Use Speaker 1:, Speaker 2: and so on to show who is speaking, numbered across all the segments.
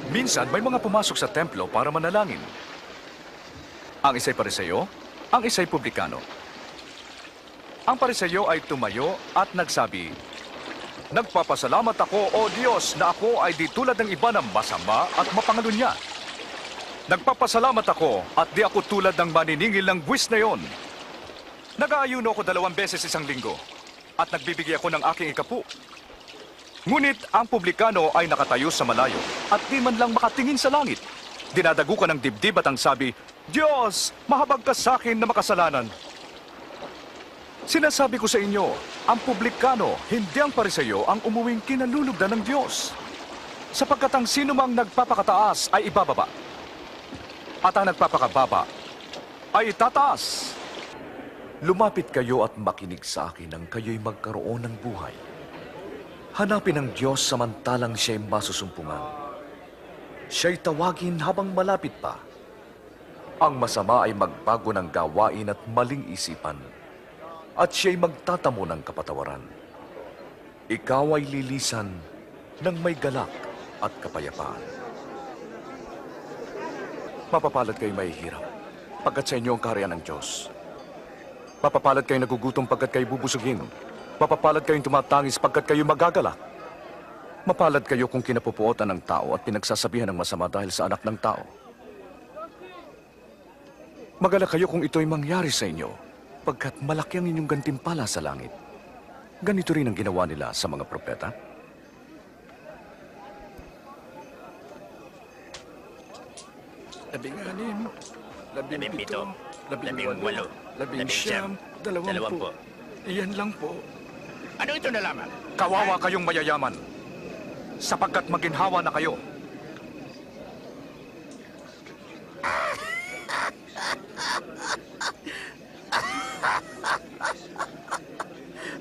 Speaker 1: Minsan may mga pumasok sa templo para manalangin. Ang isa'y Pariseo, ang isa'y publikano. Ang Pariseo ay tumayo at nagsabi, "Nagpapasalamat ako, O Diyos, na ako ay di tulad ng iba na masama at mapangalunya. Nagpapasalamat ako at di ako tulad ng maniningil ng buwis na yon. Nag-aayuno ako 2 beses isang linggo at nagbibigay ako ng aking ikapu. Ngunit ang publikano ay nakatayo sa malayo at di man lang makatingin sa langit. Dinadagukan ng dibdib at ang sabi, Diyos, mahabag ka sa akin na makasalanan." Sinasabi ko sa inyo, ang publikano, hindi ang Pariseo, ang umuwing kinalulugdan ng Diyos. Sapagkat ang sinumang nagpapakataas ay ibababa. At ang nagpapakababa ay itataas. Lumapit kayo at makinig sa akin nang kayo'y magkaroon ng buhay. Hanapin ang Diyos samantalang siya'y masusumpungan. Siya'y tawagin habang malapit pa. Ang masama ay magbago ng gawain at maling isipan, at siya'y magtatamo ng kapatawaran. Ikaw ay lilisan ng may galak at kapayapaan. Mapapalad kayo mahihirap, pagkat sa inyo ang kaharian ng Diyos. Mapapalad kayo nagugutom pagkat kayo bubusugin. Mapapalad kayong tumatangis pagkat kayo magagalak. Mapalad kayo kung kinapupuotan ng tao at pinagsasabihan ng masama dahil sa anak ng tao. Magalak kayo kung ito'y mangyari sa inyo, pagkat malaki ang inyong gantimpala sa langit. Ganito rin ang ginawa nila sa mga propeta.
Speaker 2: Labing-anim,
Speaker 3: 17,
Speaker 2: 18, 19, 20. Iyan lang po.
Speaker 3: Ano ito na lamang?
Speaker 1: Kawawa kayong mayayaman, sapagkat maginhawa na kayo.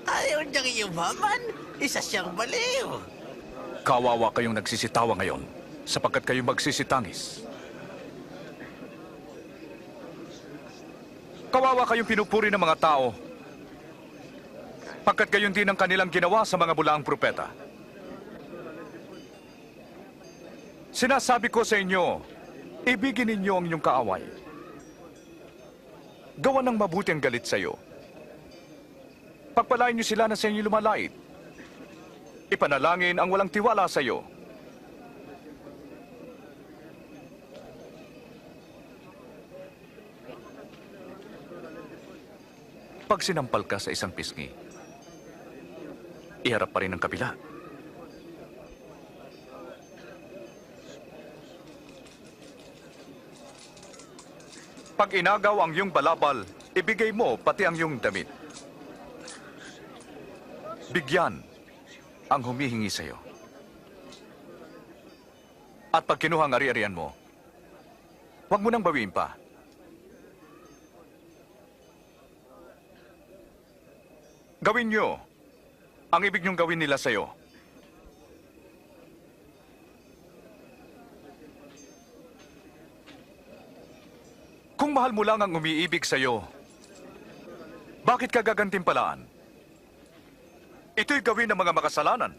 Speaker 3: Ayaw niyang iumaman. Isa siyang baliw.
Speaker 1: Kawawa kayong nagsisitawa ngayon, sapagkat kayo magsisitangis. Kawawa kayong pinupuri ng mga tao, pagkat gayon din ang kanilang ginawa sa mga bulaang propeta. Sinasabi ko sa inyo, ibigin ninyo ang inyong kaaway. Gawa ng mabuti ang galit sa iyo. Pagpalain niyo sila na sa inyo lumalait. Ipanalangin ang walang tiwala sa iyo. Pag sinampal ka sa isang pisngi, iharap pa rin ang kabila. Pag inagaw ang iyong balabal, ibigay mo pati ang iyong damit. Bigyan ang humihingi sa iyo. At pag kinuha ang ari-arian mo, huwag mo nang bawiin pa. Gawin niyo ang ibig niyong gawin nila sa iyo. Kung mahal mo lang ang umiibig sa iyo, bakit ka gagantimpalaan? Ito'y gawin ng mga makasalanan.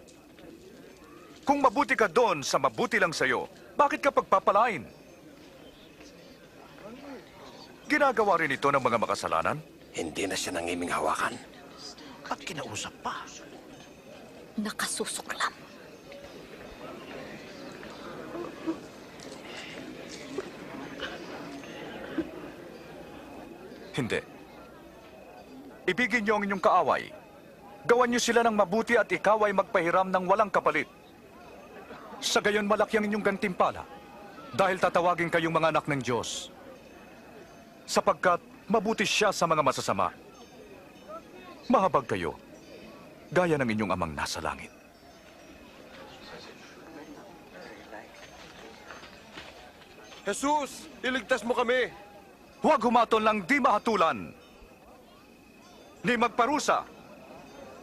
Speaker 1: Kung mabuti ka doon sa mabuti lang sa iyo, bakit ka pagpapalain? Ginagawa rin ito ng mga makasalanan?
Speaker 3: Hindi na siya nangiming hawakan. At kinausap pa.
Speaker 4: Nakasusuklam.
Speaker 1: Hindi. Ibigin niyo ang inyong kaaway. Gawan niyo sila ng mabuti at ikaw ay magpahiram ng walang kapalit. Sa gayon malaki ang inyong gantimpala dahil tatawagin kayong mga anak ng Diyos. Sapagkat mabuti siya sa mga masasama. Mahabag kayo, gaya ng inyong amang nasa langit.
Speaker 2: Jesus, iligtas mo kami.
Speaker 1: Huwag humatol ng di mahatulan, ni magparusa,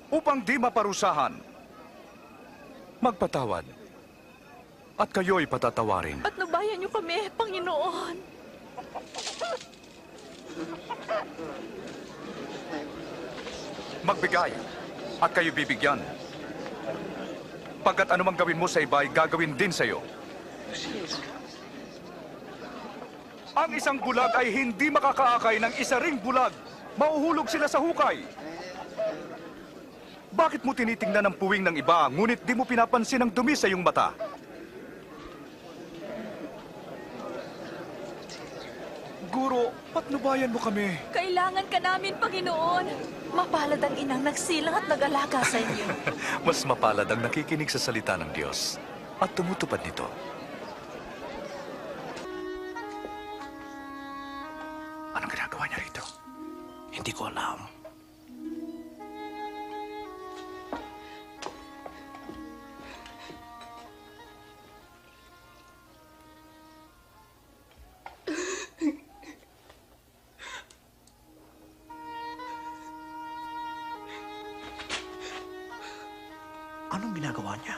Speaker 1: upang di maparusahan. Magpatawad, at kayo'y patatawarin.
Speaker 4: Patnubayan niyo kami, Panginoon.
Speaker 1: Magbigay, at kayo bibigyan. Pagkat anumang gawin mo sa iba ay gagawin din sa iyo. Ang isang bulag ay hindi makakaakay ng isa ring bulag. Mauhulog sila sa hukay. Bakit mo tinitingnan ang puwing ng iba, ngunit di mo pinapansin ang dumi sa iyong mata? Guro, patnubayan mo kami.
Speaker 4: Kailangan ka namin, Panginoon. Mapalad ang inang nagsilang at nag-alaga sa inyo.
Speaker 1: Mas mapalad ang nakikinig sa salita ng Diyos at tumutupad nito. Anong ginagawa niya rito?
Speaker 3: Hindi ko alam. Anong ginagawa niya?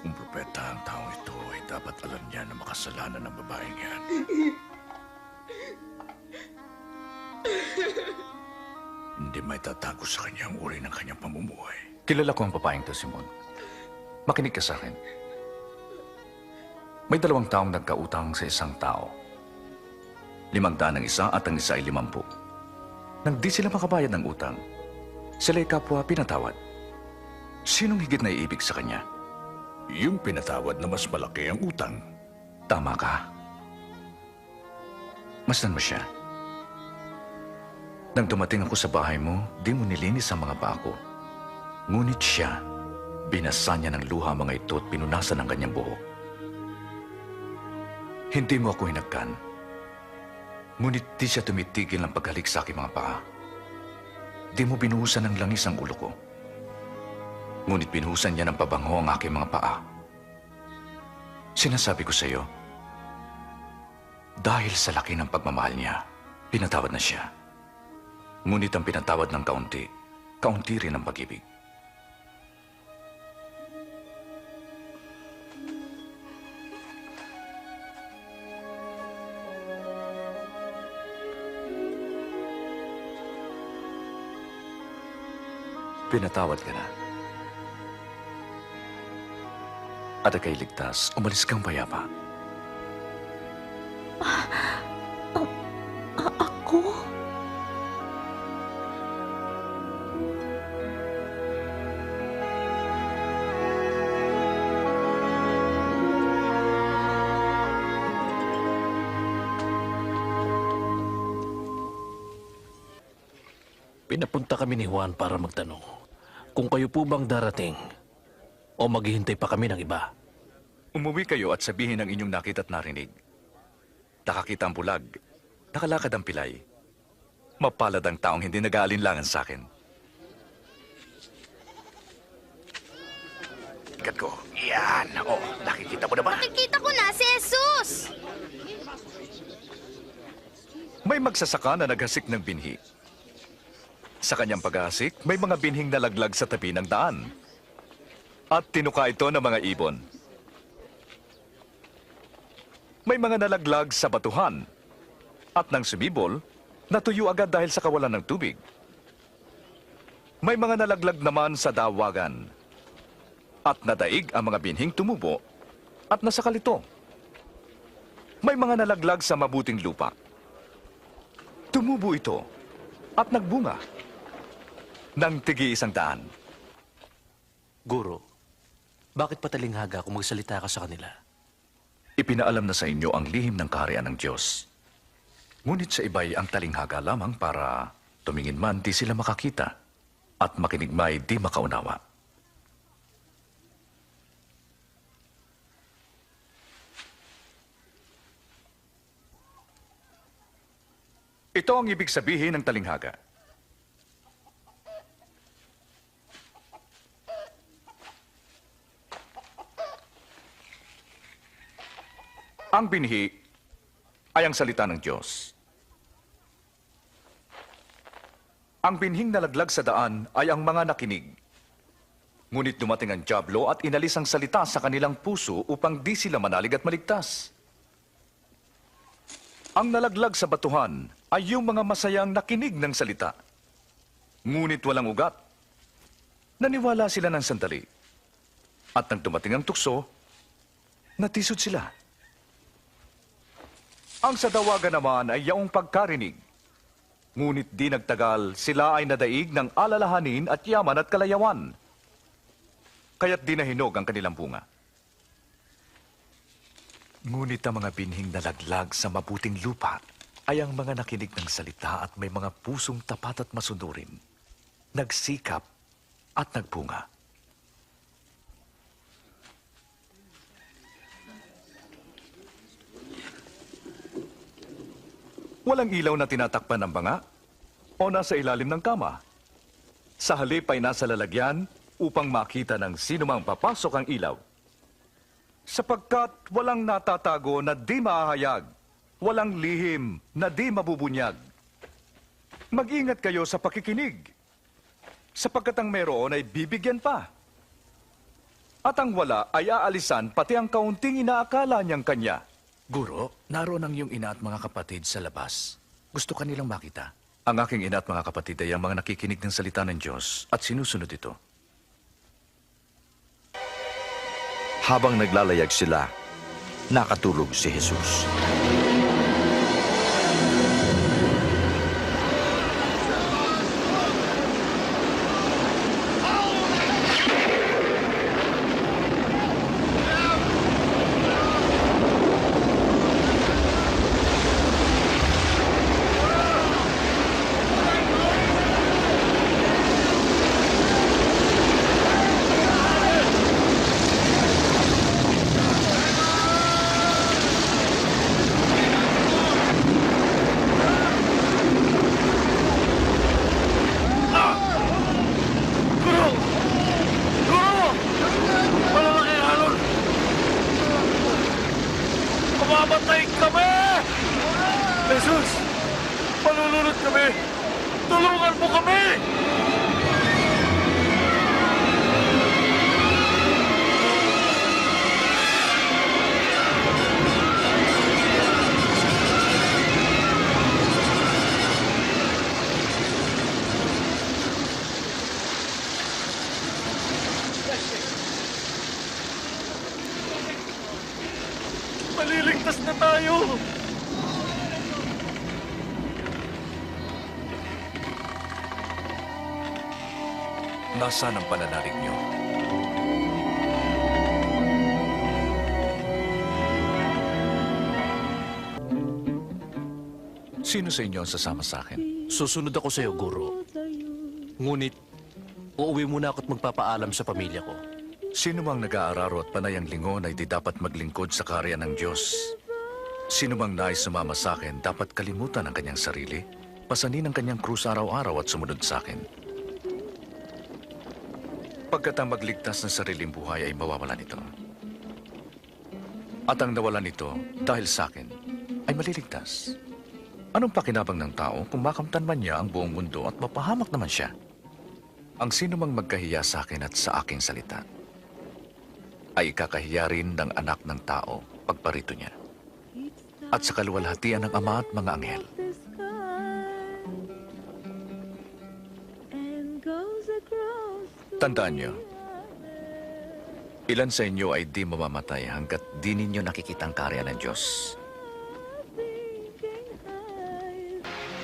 Speaker 1: Kung propeta ang taong ito, ay dapat alam niya na makasalanan ng babaeng yan. Hindi may tatago sa kanya ang uri ng kanyang pamumuhay. Kilala ko ang babaeng to, Simon. Makinig ka sa akin. May 2 taong nagkautang sa isang tao. 500 ang isa at ang isa ay 50. Nang di sila makabayad ng utang, sila'y kapwa pinatawad. Sinong higit na iibig sa kanya? Yung pinatawad na mas malaki ang utang. Tama ka. Masdan mo siya. Nang dumating ako sa bahay mo, di mo nilinis ang mga paa ko. Ngunit siya, binasa niya ng luha mga ito at pinunasan ang kanyang buhok. Hindi mo ako hinagkan. Ngunit di siya tumitigil ng paghalik sa aking mga paa. Di mo binuhusan ng langis ang ulo ko. Ngunit binuhusan niya ng pabango ang aking mga paa. Sinasabi ko sa iyo, dahil sa laki ng pagmamahal niya, pinatawad na siya. Ngunit ang pinatawad ng kaunti, kaunti rin ang pag-ibig. Pinatawad ka na. At ika'y ligtas, umalis kang payapa.
Speaker 4: Ako?
Speaker 3: Pinapunta kami ni Juan para magtanong kung kayo po bang darating o maghihintay pa kami ng iba.
Speaker 1: Umuwi kayo at sabihin ang inyong nakita at narinig. Nakakita ang bulag, nakalakad ang pilay. Mapalad ang taong hindi nag-aalinlangan sa akin. Ikat ko. Yan. Oh, nakikita mo na ba?
Speaker 5: Nakikita ko na si Jesus!
Speaker 1: May magsasaka na naghasik ng binhi. Sa kanyang paghahasik, may mga binhing nalaglag sa tabi ng daan. At tinuka ito ng mga ibon. May mga nalaglag sa batuhan. At nang sumibol, natuyo agad dahil sa kawalan ng tubig. May mga nalaglag naman sa dawagan. At nadaig ang mga binhing tumubo at nasakalito. May mga nalaglag sa mabuting lupa. Tumubo ito at nagbunga ng tigi-100.
Speaker 3: Guro, bakit patalinghaga kung magsalita ka sa kanila?
Speaker 1: Ipinaalam na sa inyo ang lihim ng kaharian ng Diyos. Ngunit sa iba'y ang talinghaga lamang para tumingin man di sila makakita at makinig may di makaunawa. Ito ang ibig sabihin ng talinghaga. Ang binhi ay ang salita ng Diyos. Ang binhing nalaglag sa daan ay ang mga nakinig. Ngunit dumating ang dyablo at inalis ang salita sa kanilang puso upang di sila manalig at maligtas. Ang nalaglag sa batuhan ay yung mga masayang nakinig ng salita. Ngunit walang ugat. Naniwala sila ng sandali. At nang dumating ang tukso, natisod sila. Ang sa dawagan naman ay yaong pagkarinig. Ngunit di nagtagal, sila ay nadaig ng alalahanin at yaman at kalayawan. Kaya't di nahinog ang kanilang bunga. Ngunit ang mga binhing nalaglag sa mabuting lupa ay ang mga nakinig ng salita at may mga pusong tapat at masunurin, nagsikap at nagbunga. Walang ilaw na tinatakpan ng banga o nasa ilalim ng kama. Sa halip ay nasa lalagyan upang makita ng sino mang papasok ang ilaw. Sapagkat walang natatago na di mahahayag, walang lihim na di mabubunyag. Mag-ingat kayo sa pakikinig, sapagkat ang meron ay bibigyan pa. At ang wala ay aalisan pati ang kaunting inaakala niyang kanya.
Speaker 2: Guro, naroon ang iyong ina at mga kapatid sa labas. Gusto ka nilang makita.
Speaker 1: Ang aking ina at mga kapatid ay ang mga nakikinig ng salita ng Diyos at sinusunod ito.
Speaker 6: Habang naglalayag sila, nakatulog si Jesus.
Speaker 3: Mamamatay kami! Jesus! Malulunod kami! Tulungan mo kami! Maliligtas na tayo!
Speaker 1: Nasaan ang pananalig niyo? Sino sa inyo ang sasama sa akin?
Speaker 3: Susunod ako sa iyo, Guro. Ngunit, uuwi muna ako at magpapaalam sa pamilya ko.
Speaker 1: Sino mang nag-aararo at panay ang lingon ay di dapat maglingkod sa karya ng Diyos. Sino mang nais sumama sa akin, dapat kalimutan ang kanyang sarili, pasanin ang kanyang krus araw-araw at sumunod sa akin. Pagkat ang magligtas ng sariling buhay ay mawawalan nito. At ang nawalan nito dahil sa akin ay maliligtas. Anong pakinabang ng tao kung makamtan man niya ang buong mundo at mapahamak naman siya? Ang sino mang magkahiya sa akin at sa aking salita ay ikakahiya rin ng anak ng tao pagparito niya at sa kaluwalhatian ng Ama at mga anghel. Tandaan niyo, ilan sa inyo ay di mamamatay hanggat di ninyo nakikita ang karya ng Diyos.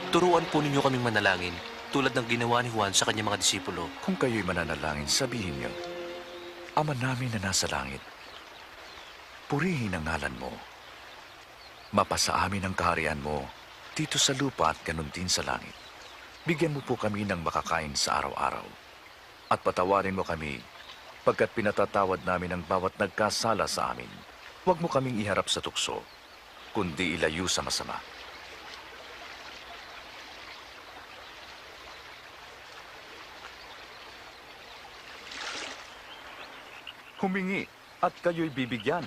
Speaker 3: Turuan po ninyo kaming manalangin tulad ng ginawa ni Juan sa kanyang mga disipulo.
Speaker 1: Kung kayo'y mananalangin, sabihin niyo, Ama namin na nasa langit, purihin ang ngalan mo. Mapasa amin ang kaharian mo dito sa lupa at ganun din sa langit. Bigyan mo po kami ng makakain sa araw-araw. At patawarin mo kami pagkat pinatatawad namin ang bawat nagkasala sa amin. Huwag mo kaming iharap sa tukso, kundi ilayo sa masama. Humingi at kayo'y bibigyan.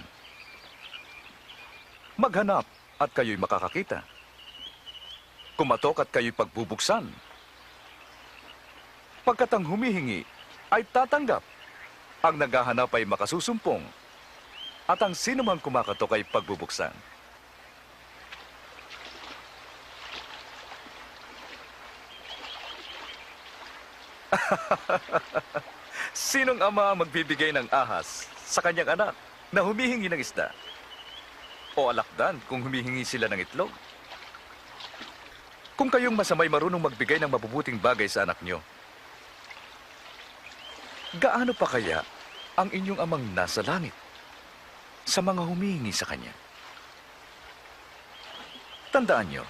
Speaker 1: Maghanap at kayo'y makakakita. Kumatok at kayo'y pagbubuksan. Pagkat ang humihingi ay tatanggap. Ang naghahanap ay makasusumpong. At ang sino mang kumakatok ay pagbubuksan. Sinong ama ang magbibigay ng ahas sa kanyang anak na humihingi ng isda? O alakdan kung humihingi sila ng itlog? Kung kayong masamay marunong magbigay ng mabubuting bagay sa anak nyo, gaano pa kaya ang inyong amang nasa langit sa mga humihingi sa kanya? Tandaan nyo,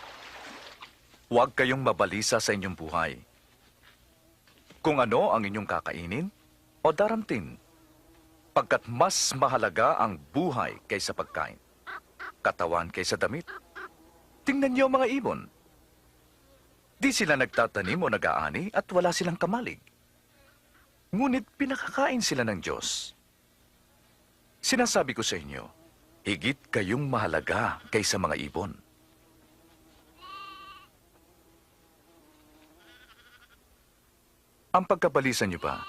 Speaker 1: huwag kayong mabalisa sa inyong buhay. Kung ano ang inyong kakainin o daramtin, pagkat mas mahalaga ang buhay kaysa pagkain, katawan kaysa damit. Tingnan niyo ang mga ibon. Di sila nagtatanim o nag-aani at wala silang kamalig. Ngunit pinakakain sila ng Diyos. Sinasabi ko sa inyo, higit kayong mahalaga kaysa mga ibon. Ang pagkabalisan niyo ba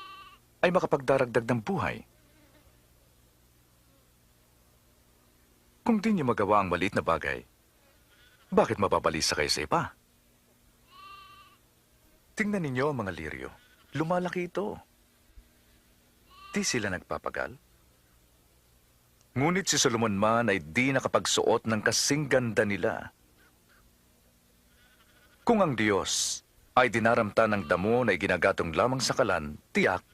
Speaker 1: ay makapagdaragdag ng buhay? Kung di niyo magawa ang maliit na bagay, bakit mababalisa kayo sa iba? Tingnan ninyo ang mga liryo. Lumalaki ito. Di sila nagpapagal. Ngunit si Solomon man ay di nakapagsuot ng kasing ganda nila. Kung ang Diyos ay dinaramta ng damo na iginagatong lamang sa kalan, tiyak,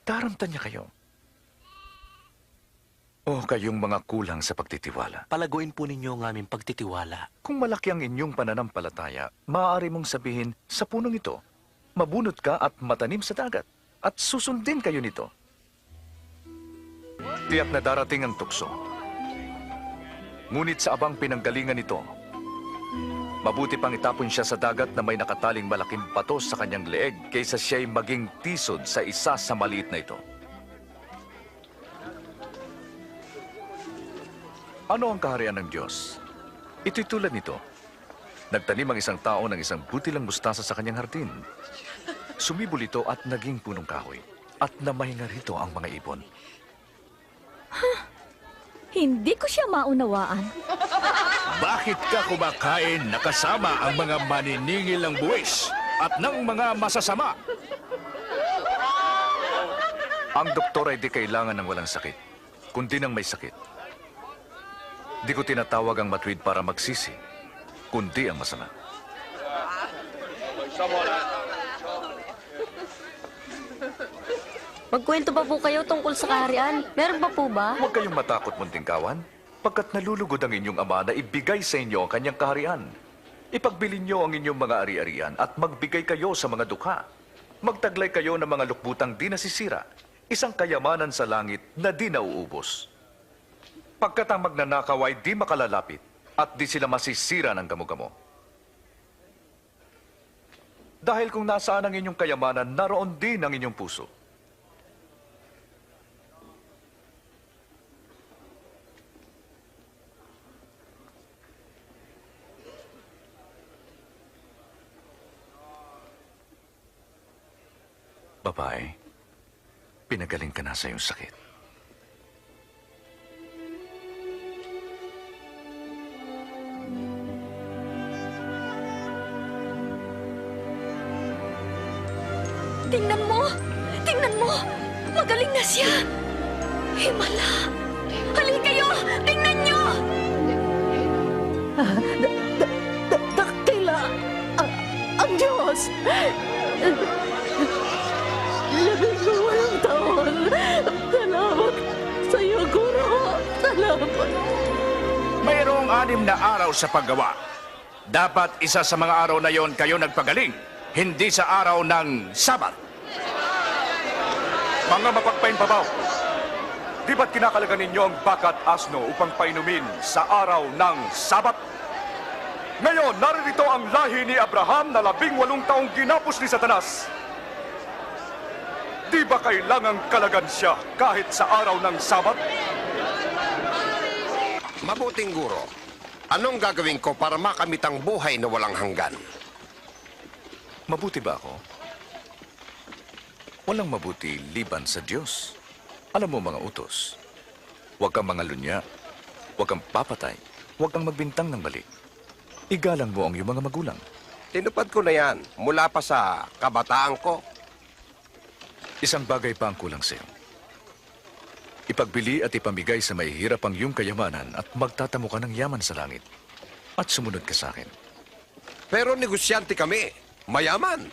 Speaker 1: daramtan niya kayo. O kayong mga kulang sa pagtitiwala.
Speaker 7: Palaguin po ninyo ang aming pagtitiwala.
Speaker 1: Kung malaki ang inyong pananampalataya, maaari mong sabihin sa punong ito, mabunot ka at matanim sa dagat, at susundin kayo nito. Tiyak na darating ang tukso. Ngunit sa abang pinanggalingan nito, mabuti pang itapon siya sa dagat na may nakataling malaking bato sa kanyang leeg kaysa siya'y maging tisod sa isa sa maliit na ito. Ano ang kaharian ng Diyos? Ito'y tulad nito. Nagtanim ang isang tao ng isang buti lang mustasa sa kanyang hardin. Sumibol ito at naging punong kahoy. At namahinga rito ang mga ibon.
Speaker 4: Hindi ko siya maunawaan.
Speaker 2: Bakit ka kumakain na kasama ang mga maniningil ng buwis at ng mga masasama?
Speaker 1: Ang doktor ay di kailangan ng walang sakit, kundi ng may sakit. Di ko tinatawag ang matuwid para magsisi, kundi ang masama.
Speaker 5: Magkwento pa po kayo tungkol sa kaharian. Meron pa po ba?
Speaker 1: Huwag kayong matakot, munting kawan, pagkat nalulugod ang inyong ama na ibigay sa inyo ang kanyang kaharian. Ipagbili niyo ang inyong mga ari-arian at magbigay kayo sa mga dukha. Magtaglay kayo ng mga lukbutang di nasisira, isang kayamanan sa langit na di nauubos. Pagkat ang magnanakaw ay di makalalapit at di sila masisira ng gamo-gamo. Dahil kung nasaan ang inyong kayamanan, naroon din ang inyong puso. Babae, pinagaling ka na sa iyong sakit.
Speaker 4: Tingnan mo! Tingnan mo! Magaling na siya! Himala! Halika kayo! Tingnan niyo!
Speaker 8: Dakila ang Diyos. 12 taon. Salamat sa iyo, Guro. Salamat.
Speaker 2: Mayroong 6 na araw sa paggawa. Dapat isa sa mga araw na yon kayo nagpagaling, hindi sa araw ng Sabat.
Speaker 1: Mga mapagpainbabaw, di ba't kinakalagan ninyo ang bakat asno upang painumin sa araw ng Sabat? Ngayon, naririto ang lahi ni Abraham na 18 taong ginapos ni Satanas. Di ba kailangang kalagan siya kahit sa araw ng Sabat?
Speaker 9: Mabuting guro, anong gagawin ko para makamit ang buhay na walang hanggan?
Speaker 1: Mabuti ba ako? Walang mabuti liban sa Diyos. Alam mo mga utos, huwag kang mangalunya, huwag kang papatay, huwag kang magbintang ng mali. Igalang mo ang iyong mga magulang.
Speaker 9: Tinupad ko na yan mula pa sa kabataan ko.
Speaker 1: Isang bagay pa ang kulang sa'yo. Ipagbili at ipamigay sa mahihirap ang iyong kayamanan at magtatamo ka ng yaman sa langit. At sumunod ka sa akin.
Speaker 9: Pero negosyante kami. Mayaman.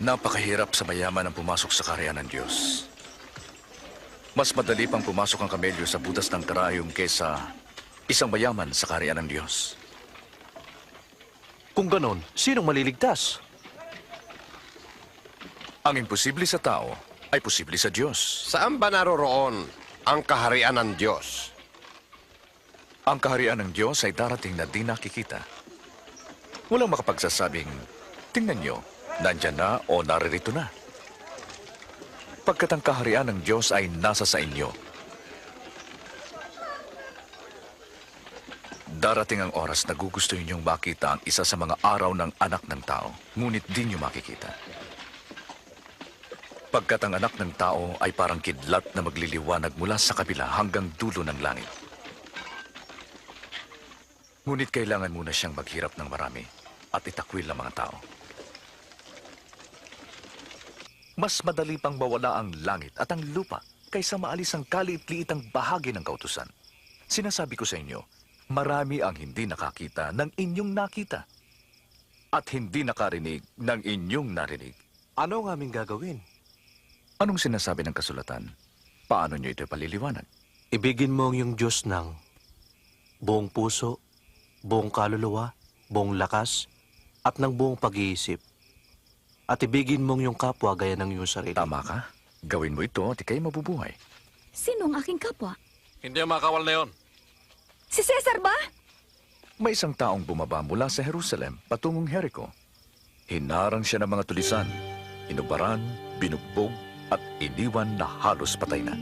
Speaker 1: Napakahirap sa mayaman ang pumasok sa kaharian ng Diyos. Mas madali pang pumasok ang kamelyo sa butas ng karayom kesa isang mayaman sa kaharian ng Diyos.
Speaker 3: Kung ganon, sinong maliligtas?
Speaker 1: Ang imposible sa tao ay posible sa Diyos.
Speaker 9: Saan ba naroroon ang kaharian ng Diyos?
Speaker 1: Ang kaharian ng Diyos ay darating na di nakikita. Walang makapagsasabing, tingnan nyo, nandyan na o naririto na. Pagkat ang kaharian ng Diyos ay nasa sa inyo. Darating ang oras na gugustuhin niyong makita ang isa sa mga araw ng anak ng tao, ngunit di niyo makikita. Pagkat ang anak ng tao ay parang kidlat na magliliwanag mula sa kabila hanggang dulo ng langit. Ngunit kailangan muna siyang maghirap ng marami at itakwil ang mga tao. Mas madali pang mawala ang langit at ang lupa kaysa maalis ang kaliit-liitang bahagi ng kautusan. Sinasabi ko sa inyo, marami ang hindi nakakita ng inyong nakita at hindi nakarinig ng inyong narinig.
Speaker 7: Ano ang aming gagawin?
Speaker 1: Anong sinasabi ng kasulatan? Paano nyo ito paliliwanag?
Speaker 7: Ibigin mo ang iyong Diyos ng buong puso, buong kaluluwa, buong lakas, at ng buong pag-iisip. At ibigin mo ang iyong kapwa gaya ng iyong sarili.
Speaker 1: Tama ka. Gawin mo ito at ikay mabubuhay.
Speaker 4: Sino ang aking kapwa?
Speaker 3: Hindi ang makawal na yon.
Speaker 4: Si Cesar ba?
Speaker 1: May isang taong bumaba mula sa Jerusalem patungong Jericho. Hinarang siya ng mga tulisan, inubaran, binugbog, at iniwan na halos patay na.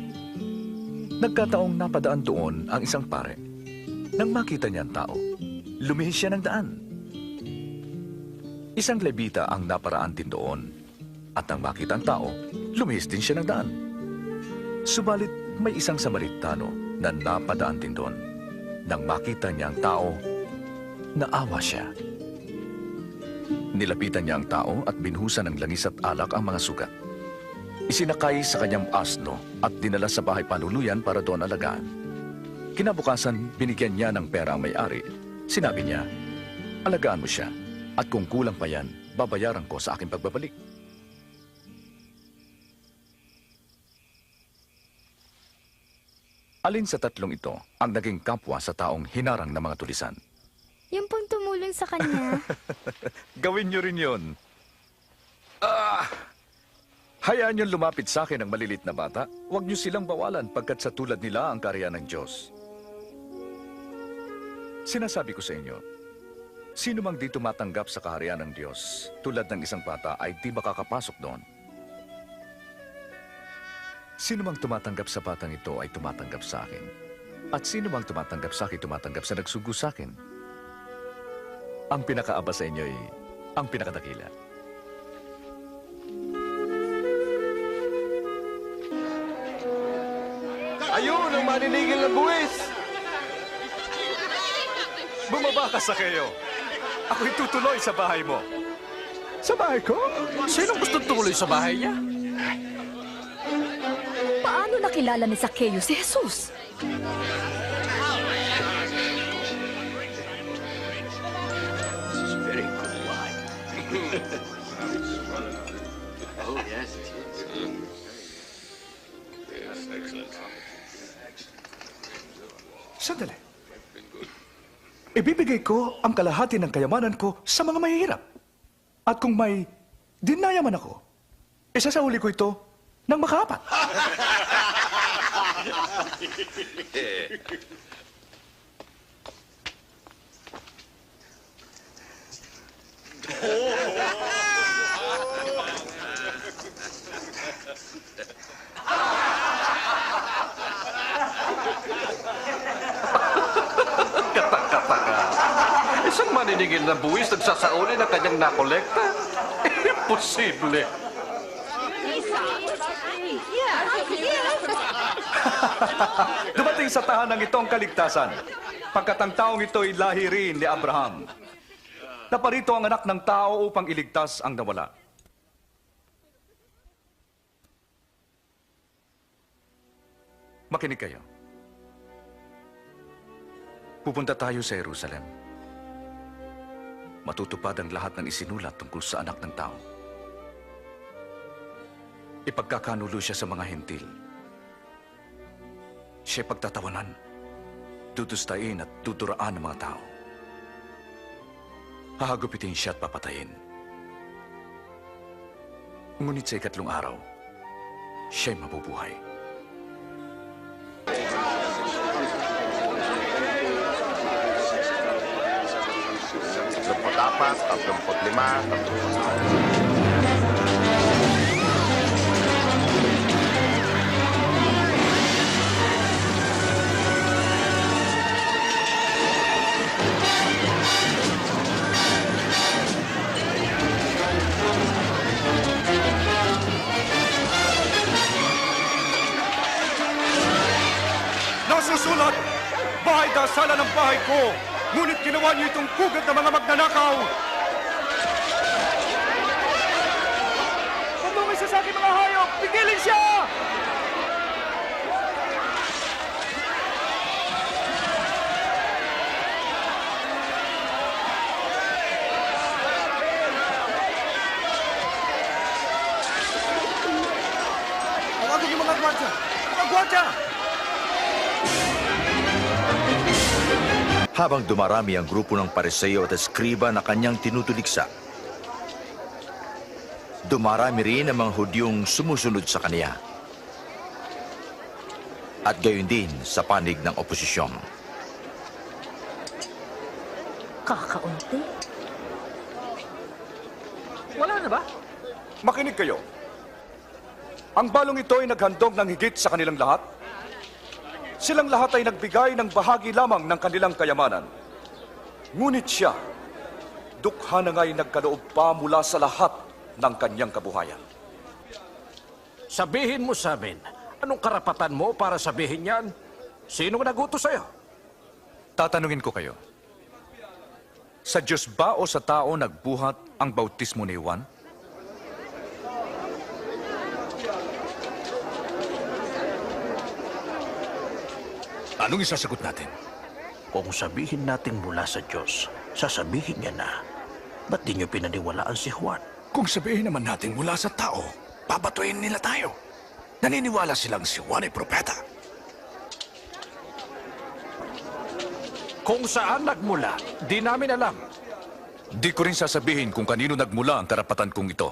Speaker 1: Nagkataong napadaan doon ang isang pare. Nang makita niya ang tao, lumihis siya ng daan. Isang Levita ang naparaan din doon. At nang makita ang tao, lumihis din siya ng daan. Subalit may isang Samaritano na napadaan din doon. Nang makita niya ang tao, naawa siya. Nilapitan niya ang tao at binhusan ng langis at alak ang mga sugat. Isinakay sa kanyang asno at dinala sa bahay panuluyan para doon alagaan. Kinabukasan, binigyan niya ng pera ang may-ari. Sinabi niya, alagaan mo siya at kung kulang pa yan, babayaran ko sa aking pagbabalik. Alin sa tatlong ito ang naging kapwa sa taong hinarang ng mga tulisan?
Speaker 5: Yung pong tumulong sa kanya.
Speaker 1: Gawin niyo rin yun. Hayaan niyong lumapit sa akin ang malilit na bata. Huwag niyo silang bawalan pagkat sa tulad nila ang kaharian ng Diyos. Sinasabi ko sa inyo, sino mang di tumatanggap sa kaharian ng Diyos, tulad ng isang bata ay di makakapasok doon. Sino mang tumatanggap sa batang ito ay tumatanggap sa akin. At sino mang tumatanggap sa akin, tumatanggap sa nagsugo sa akin. Ang pinakaaba sa inyo ay ang pinakadakila.
Speaker 9: Ayun, ang maninigil ng buwis!
Speaker 1: Bumaba ka sa kayo. Ako'y tutuloy sa bahay mo. Sa bahay ko?
Speaker 3: Sinong gusto tumuloy sa bahay niya?
Speaker 4: Paano nakilala ni Zacchaeus si Jesus?
Speaker 1: Sandali. Ibibigay ko ang kalahati ng kayamanan ko sa mga mahihirap. At kung may dinayaman ako, isasauli ko ito ng makaapat.
Speaker 3: Isang maninigil na buwis nagsasauli ng kanyang nakolekta? Imposible.
Speaker 1: Dumating sa tahanang ito ang kaligtasan, pagkat ang taong ito ay lahi rin ni Abraham. Naparito ang anak ng tao upang iligtas ang nawala. Makinig kayo. Pupunta tayo sa Jerusalem. Matutupad ang lahat ng isinulat tungkol sa anak ng tao. Ipagkakanulo siya sa mga hentil. Siya pagtatawanan, tutustain at tuturaan ng mga tao. Hahagupitin siya at papatayin. Ngunit sa ikatlong araw, siya'y mabubuhay.
Speaker 9: Dapat 35.
Speaker 1: Nasusulat! Bahay dasalan ng bahay ko! Ngunit ginawa niyo itong pugad ng mga magnanakaw! Pumungay siya sa aking mga hayop! Pigilin siya! Tawagin yung mga gwardya! Mga gwardya!
Speaker 6: Habang dumarami ang grupo ng Pariseo at Eskriba na kanyang tinutuligsa, dumarami rin ang mga Hudyong sumusunod sa kaniya. At gayon din sa panig ng oposisyon.
Speaker 8: Kakaunti.
Speaker 1: Wala na ba? Makinig kayo. Ang balong ito ay naghandog ng higit sa kanilang lahat. Silang lahat ay nagbigay ng bahagi lamang ng kanilang kayamanan. Ngunit siya, dukha na nga'y nagkaloob pa mula sa lahat ng kanyang kabuhayan.
Speaker 3: Sabihin mo sa amin, anong karapatan mo para sabihin yan? Sino nagutos sa'yo?
Speaker 1: Tatanungin ko kayo. Sa Diyos ba o sa tao nagbuhat ang bautismo ni Juan? Anong isasagot natin?
Speaker 3: Kung sabihin nating mula sa Diyos, sasabihin niya na, ba't di niyo pinaniwalaan si Juan?
Speaker 2: Kung sabihin naman natin mula sa tao, babatuin nila tayo. Naniniwala silang si Juan ay propeta.
Speaker 3: Kung saan nagmula, di namin alam.
Speaker 1: Di ko rin sasabihin kung kanino nagmula ang karapatan kong ito.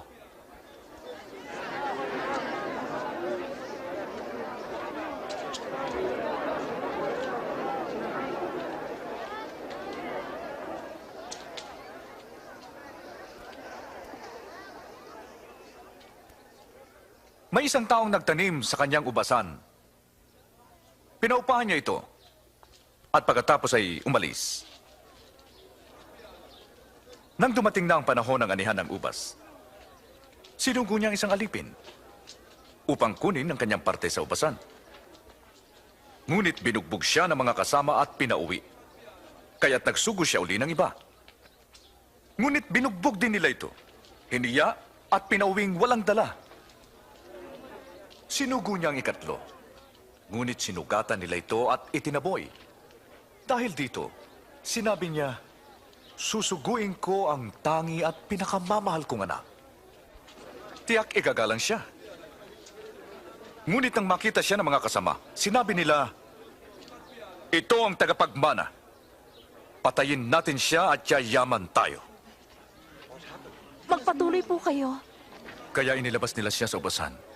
Speaker 1: May isang taong nagtanim sa kanyang ubasan. Pinaupahan niya ito at pagkatapos ay umalis. Nang dumating na ang panahon ng anihan ng ubas, sinunggo niya ang isang alipin upang kunin ang kanyang parte sa ubasan. Ngunit binugbog siya ng mga kasama at pinauwi. Kaya't nagsugo siya uli ng iba. Ngunit binugbog din nila ito, hiniya at pinauwing walang dala. Sinugo niya ang ikatlo. Ngunit sinugatan nila ito at itinaboy. Dahil dito, sinabi niya, susuguin ko ang tangi at pinakamamahal kong anak. Tiyak igagalang siya. Ngunit nang makita siya ng mga kasama, sinabi nila, ito ang tagapagmana. Patayin natin siya at yayaman tayo.
Speaker 4: Magpatuloy po kayo.
Speaker 1: Kaya inilabas nila siya sa ubasan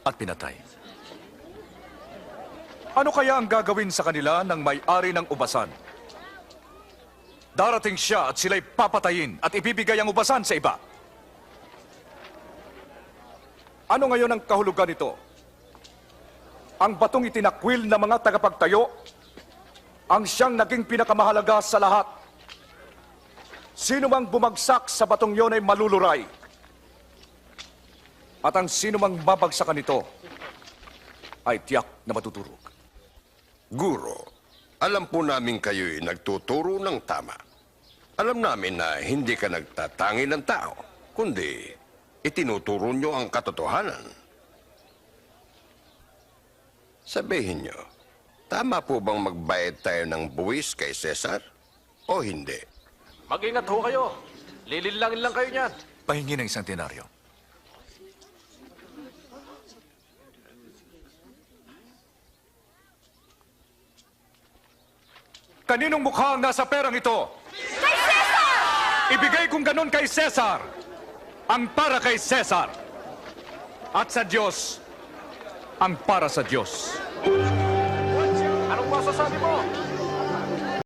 Speaker 1: at pinatay. Ano kaya ang gagawin sa kanila ng may-ari ng ubasan? Darating siya at sila'y papatayin at ibibigay ang ubasan sa iba. Ano ngayon ang kahulugan nito? Ang batong itinakwil ng mga tagapagtayo ang siyang naging pinakamahalaga sa lahat. Sino mang bumagsak sa batong yon ay maluluray. At ang sino mang babagsakan nito ay tiyak na matuturog.
Speaker 9: Guro, alam po namin kayo'y nagtuturo ng tama. Alam namin na hindi ka nagtatangi ng tao, kundi itinuturo nyo ang katotohanan. Sabihin nyo, tama po bang magbayad tayo ng buwis kay Cesar? O hindi?
Speaker 3: Mag-ingat ho kayo. Lililangin lang kayo niyan.
Speaker 1: Pahingi ng isang denaryo. Kaninong mukha ang nasa perang ito? Kay Cesar! Ibigay kong ganun kay Cesar. Ang para kay Cesar. At sa Diyos, ang para sa Diyos.
Speaker 3: Anong masasabi mo?